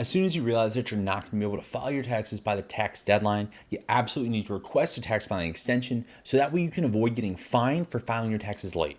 As soon as you realize that you're not going to be able to file your taxes by the tax deadline, you absolutely need to request a tax filing extension so that way you can avoid getting fined for filing your taxes late.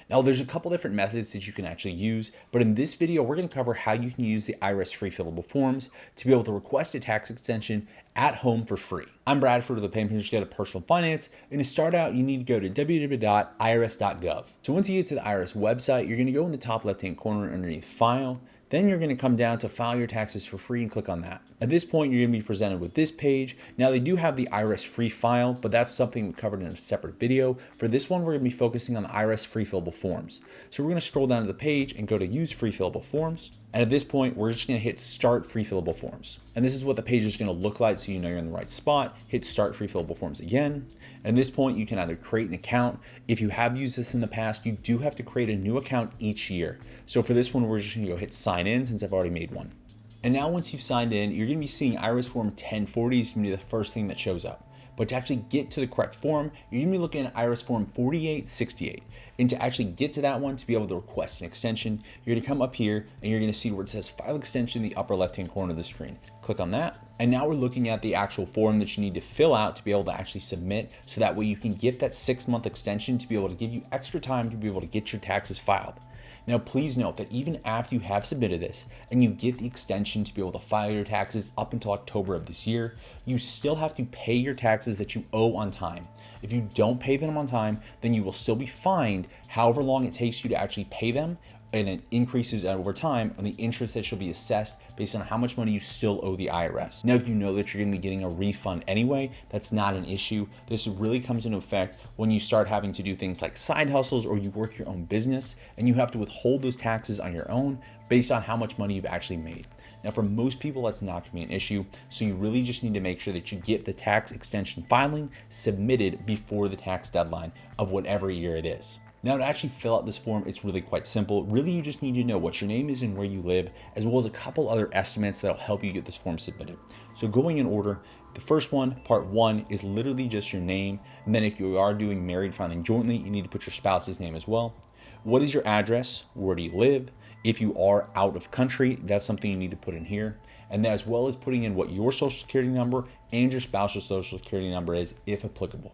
Now, there's a couple different methods that you can actually use, but in this video, we're going to cover how you can use the IRS Free Fillable Forms to be able to request a tax extension at home for free. I'm Bradford of the Payment to get Personal Finance, and to start out, you need to go to www.irs.gov. So once you get to the IRS website, you're going to go in the top left-hand corner underneath File. Then you're going to come down to file your taxes for free and click on that. At this point, you're going to be presented with this page. Now they do have the IRS free file, but that's something we covered in a separate video. For this one, we're going to be focusing on the IRS free fillable forms. So we're going to scroll down to the page and go to use free fillable forms. And at this point, we're just going to hit start free fillable forms. And this is what the page is going to look like so you know you're in the right spot. Hit start free fillable forms again. At this point, you can either create an account. If you have used this in the past, you do have to create a new account each year. So for this one, we're just going to go hit sign in since I've already made one. And now once you've signed in, you're going to be seeing IRS form 1040 is going to be the first thing that shows up. But to actually get to the correct form, you're going to be looking at IRS form 4868. And to actually get to that one, to be able to request an extension, you're going to come up here and you're going to see where it says file extension in the upper left-hand corner of the screen. Click on that. And now we're looking at the actual form that you need to fill out to be able to actually submit. So that way you can get that 6-month extension to be able to give you extra time to be able to get your taxes filed. Now, please note that even after you have submitted this and you get the extension to be able to file your taxes up until October of this year, you still have to pay your taxes that you owe on time. If you don't pay them on time, then you will still be fined however long it takes you to actually pay them, and it increases over time on the interest that should be assessed based on how much money you still owe the IRS. Now, if you know that you're going to be getting a refund anyway, that's not an issue. This really comes into effect when you start having to do things like side hustles or you work your own business and you have to withhold those taxes on your own based on how much money you've actually made. Now, for most people, that's not going to be an issue. So you really just need to make sure that you get the tax extension filing submitted before the tax deadline of whatever year it is. Now, to actually fill out this form, it's really quite simple. Really, you just need to know what your name is and where you live, as well as a couple other estimates that'll help you get this form submitted. So going in order, the first one, part 1, is literally just your name. And then if you are doing married filing jointly, you need to put your spouse's name as well. What is your address? Where do you live? If you are out of country, that's something you need to put in here. And as well as putting in what your social security number and your spouse's social security number is, if applicable.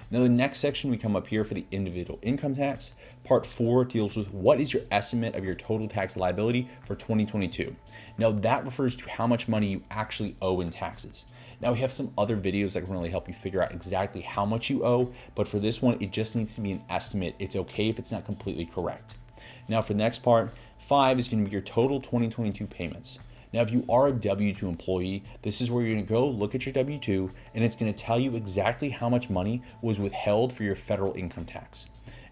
Now, the next section, we come up here for the individual income tax. Part 4 deals with what is your estimate of your total tax liability for 2022. Now, that refers to how much money you actually owe in taxes. Now, we have some other videos that can really help you figure out exactly how much you owe, but for this one, it just needs to be an estimate. It's okay if it's not completely correct. Now, for the next part, 5 is going to be your total 2022 payments. Now, if you are a W-2 employee, this is where you're going to go look at your W-2 and it's going to tell you exactly how much money was withheld for your federal income tax.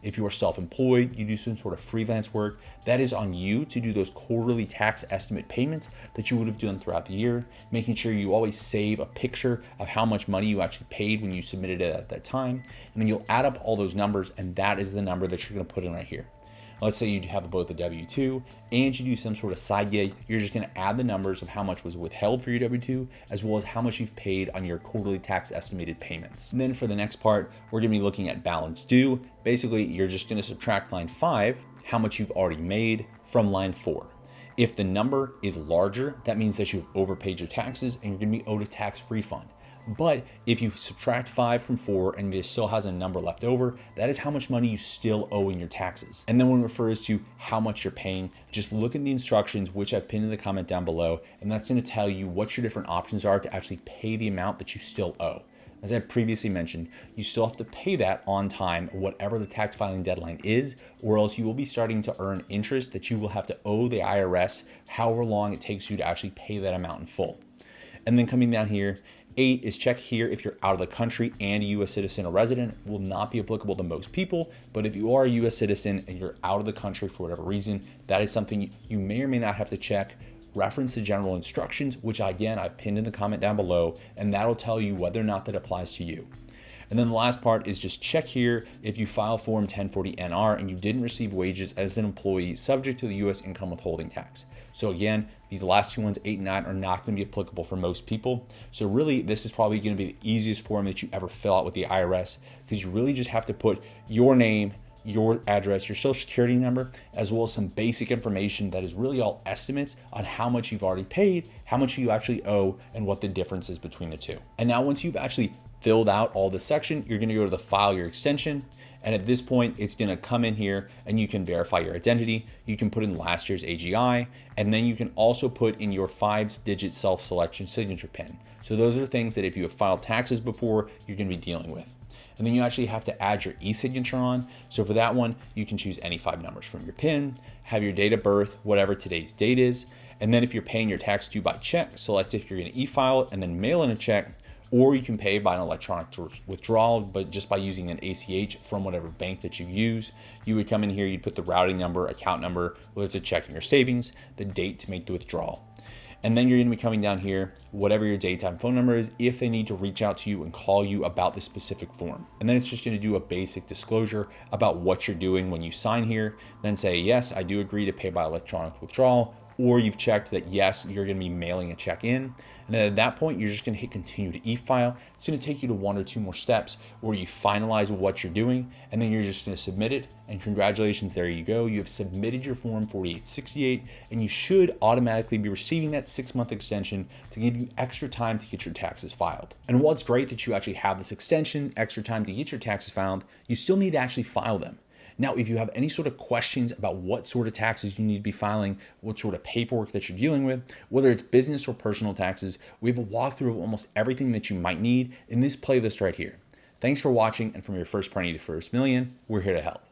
If you are self-employed, you do some sort of freelance work, that is on you to do those quarterly tax estimate payments that you would have done throughout the year, making sure you always save a picture of how much money you actually paid when you submitted it at that time. And then you'll add up all those numbers, and that is the number that you're going to put in right here. Let's say you have both a W-2 and you do some sort of side gig. You're just going to add the numbers of how much was withheld for your W-2 as well as how much you've paid on your quarterly tax estimated payments. And then for the next part, we're going to be looking at balance due. Basically, you're just going to subtract line 5, how much you've already made, from line 4. If the number is larger, that means that you've overpaid your taxes and you're going to be owed a tax refund. But if you subtract 5 from 4 and it still has a number left over, that is how much money you still owe in your taxes. And then when it refers to how much you're paying, just look at the instructions, which I've pinned in the comment down below, and that's going to tell you what your different options are to actually pay the amount that you still owe. As I previously mentioned, you still have to pay that on time, whatever the tax filing deadline is, or else you will be starting to earn interest that you will have to owe the IRS however long it takes you to actually pay that amount in full. And then coming down here, 8 is check here if you're out of the country and a U.S. citizen or resident. Will not be applicable to most people, but if you are a U.S. citizen and you're out of the country for whatever reason, that is something you may or may not have to check. Reference the general instructions, which again, I've pinned in the comment down below, and that'll tell you whether or not that applies to you. And then the last part is just check here if you file Form 1040-NR and you didn't receive wages as an employee subject to the U.S. income withholding tax. So again, these last two ones, 8 and 9, are not going to be applicable for most people. So really, this is probably going to be the easiest form that you ever fill out with the IRS, because you really just have to put your name, your address, your social security number, as well as some basic information that is really all estimates on how much you've already paid, how much you actually owe, and what the difference is between the two. And now once you've actually filled out all this section, you're gonna go to the file your extension. And at this point, it's gonna come in here and you can verify your identity. You can put in last year's AGI, and then you can also put in your 5-digit self-selection signature PIN. So those are things that if you have filed taxes before, you're gonna be dealing with. And then you actually have to add your e-signature on. So for that one, you can choose any 5 numbers from your PIN, have your date of birth, whatever today's date is. And then if you're paying your tax due by check, select if you're gonna e-file it and then mail in a check, or you can pay by an electronic withdrawal, but just by using an ACH from whatever bank that you use. You would come in here, you'd put the routing number, account number, whether it's a checking or savings, the date to make the withdrawal. And then you're gonna be coming down here, whatever your daytime phone number is, if they need to reach out to you and call you about the specific form. And then it's just gonna do a basic disclosure about what you're doing when you sign here, then say, yes, I do agree to pay by electronic withdrawal, or you've checked that yes, you're gonna be mailing a check in. And then at that point, you're just gonna hit continue to e-file. It's gonna take you to 1 or 2 more steps where you finalize what you're doing, and then you're just gonna submit it. And congratulations, there you go. You have submitted your form 4868, and you should automatically be receiving that 6-month extension to give you extra time to get your taxes filed. And while it's great that you actually have this extension, extra time to get your taxes filed, you still need to actually file them. Now, if you have any sort of questions about what sort of taxes you need to be filing, what sort of paperwork that you're dealing with, whether it's business or personal taxes, we have a walkthrough of almost everything that you might need in this playlist right here. Thanks for watching, and from your first penny to first million, we're here to help.